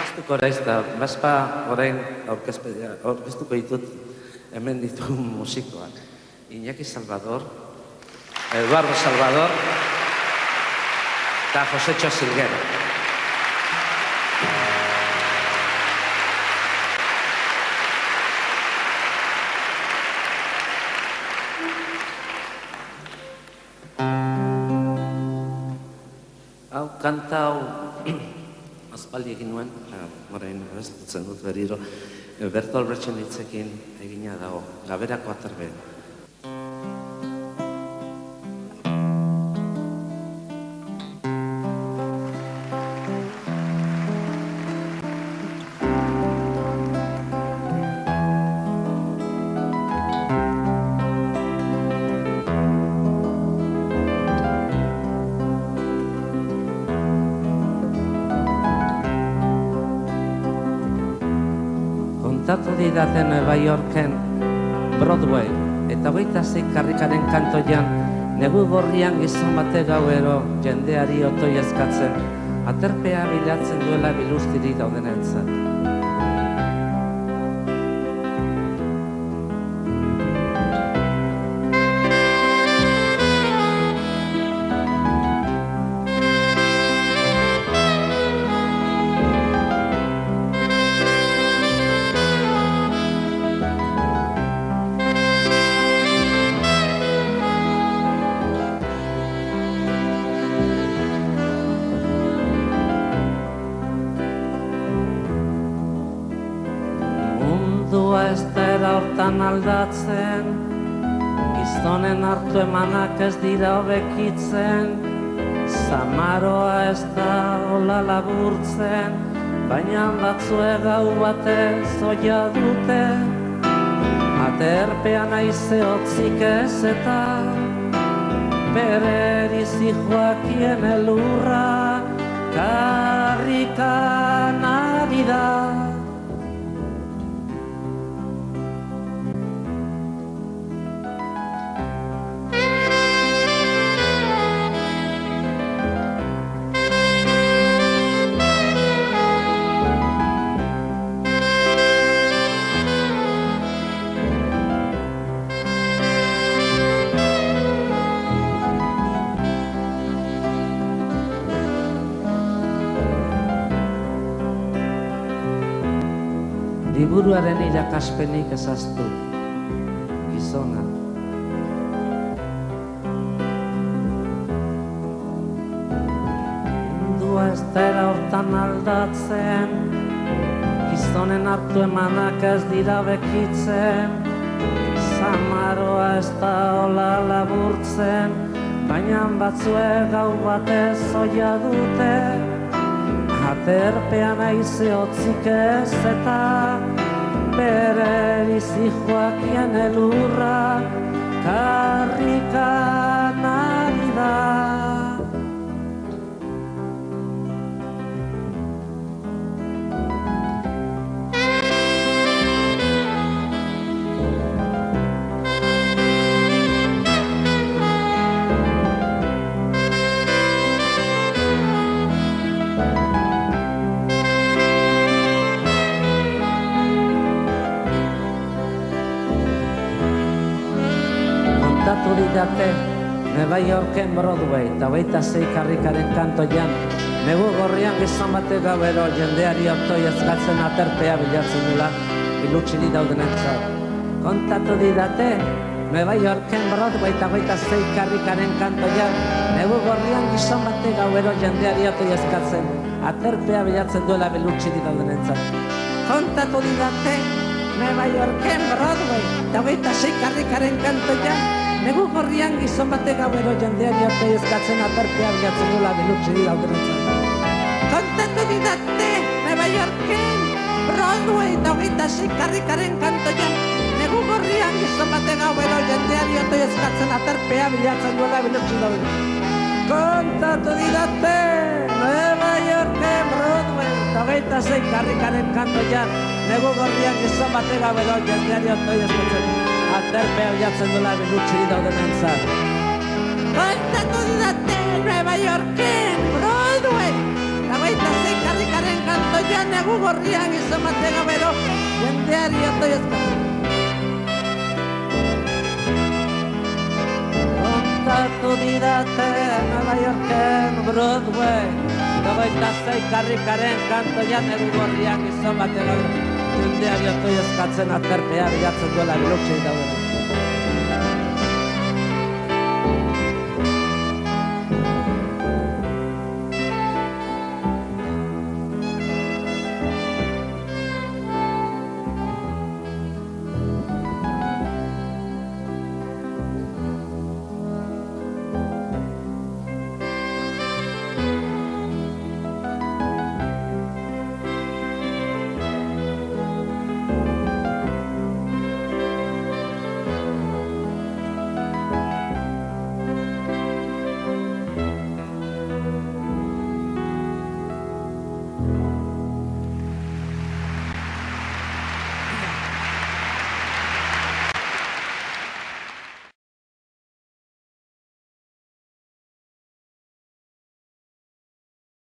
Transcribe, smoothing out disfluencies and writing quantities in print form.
Astuko naiz da, bazpa orain aurkeztuko ditut hemen ditu musikoak. Iñaki Salvador, Eduardo Salvador eta Josetxo Silguero. Hau, kanta hau aspaldi egin nuen, orain ez dutzen dut berriro, Bertolt Brechten hitzekin egina dago, Gaberako Aterbe. Kontatu didate Nueva Yorken Broadway eta 26 karrikaren kantoian negu gorrian gizon bate gauero jendeari otoi eskatzen aterpea bilatzen duela biluztiri daudenentzat. Mundua ez da era hortan aldatzen, gizonen hartu emanak ez dira hobekitzen, Samaroa ez da hola laburtzen, baina batzue gau batez oia dute, aterpean aize hotzik ez eta bere erizi joakien elurra karrikan ari da. Liburuaren irakaspenik ezaztu, gizona. Mundua ez da era hortan aldatzen, gizonen hartu emanak ez dira bekitzen, Samaroa ez da hola laburtzen, baina batzue gau batez oia dute, aterpean aize hotzik ez eta bere erizi joakien elurra karrikan ari da. Kontatu didate Nueva Yorken Broadway eta 26 karrikaren kantoian negu gorrian gizon bate gauero jendeari otoi eskatzen aterpea bilatzen dela ilutxili daudenentzat. Kontatu didate Nueva Yorken Broadway eta 26 karrikaren kantoian negu gorrian gizon bate gauero jendeari otoi eskatzen aterpea bilatzen duela ilutxili daudenentzat. Kontatu didate Nueva Yorken Broadway eta 26 karrikaren kantoian negu gorrian gizon bate gauero jendeari otoi eskatzen aterpea bilatzen duela bilutxiri daudenentzat. Kontatu didate Nueva Yorken Broadway eta 26 karrikaren kantoian negu gorrian gizon bate gauero jendeari otoi eskatzen aterpea bilatzen duela bilutxiri daudenentzat. Kontatu didate Nueva Yorken Broadway eta 26 karrikaren kantoian negu gorrian gizon bate gauero jendeari otoi eskatzen aterpea bilatzen duela bilutxiri daudenentzat. Kontatu didate Nueva Yorken Broadway eta 26 karrikaren kantoian negu gorriak izan batega bero, jendeari otoi eskatzen. Kontatu didate Nueva Yorken Broadway, hogeita sei karrikaren kantoian egu gorriak izan batega bero, jendeari otoi eskatzen aterpea bilatzen duela bilutxei daudela.